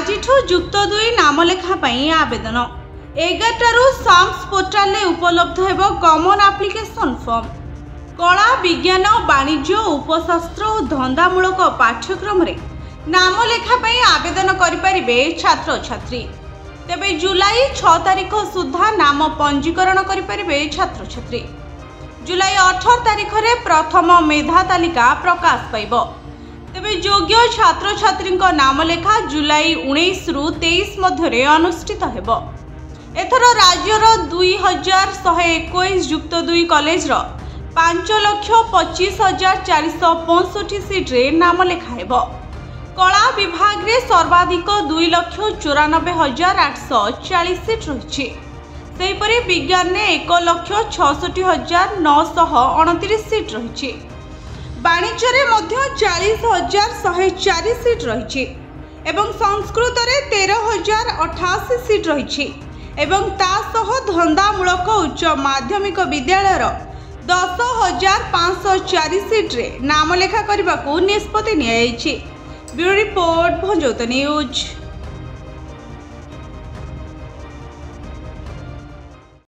आजिठु युक्त 2 नामलेखा आवेदन 11 Sam's portal उपलब्ध हेब कॉमन एप्लिकेशन फॉर्म। कला विज्ञान वाणिज्य उपशास्त्र और धंदामूलक पाठ्यक्रम रे नामलेखा आवेदन करें छात्र छात्री। तेबे जुलाई 6 तारिख सुधा नाम पंजीकरण करें छात्र छात्री। जुलाई 18 तारिख रे प्रथम मेधा तालिका प्रकाश पाइब। तेबे योग्य छात्र छात्री नामलेखा जुलाई 19 रु 23 मध्य अनुष्ठित हेब। एथर राज्यर 2121 युक्त 2 कॉलेज 5,25,465 सीट रे नामलेखा हेब। कला विभाग रे सर्वाधिक 2,94,840 सीट रही। सेहीपरि विज्ञान ने 1,66,929 सीट रही। वाणिज्य रे मध्य 40,104 सीट रही एवं संस्कृत रे 13,088 सीट रही एवं तासह धंदामूलक उच्च माध्यमिक विद्यालय 10,504 सीट रे नामलेखा करने को निष्पत्ति नियायछि। ब्यूरो रिपोर्ट भंजौत न्यूज।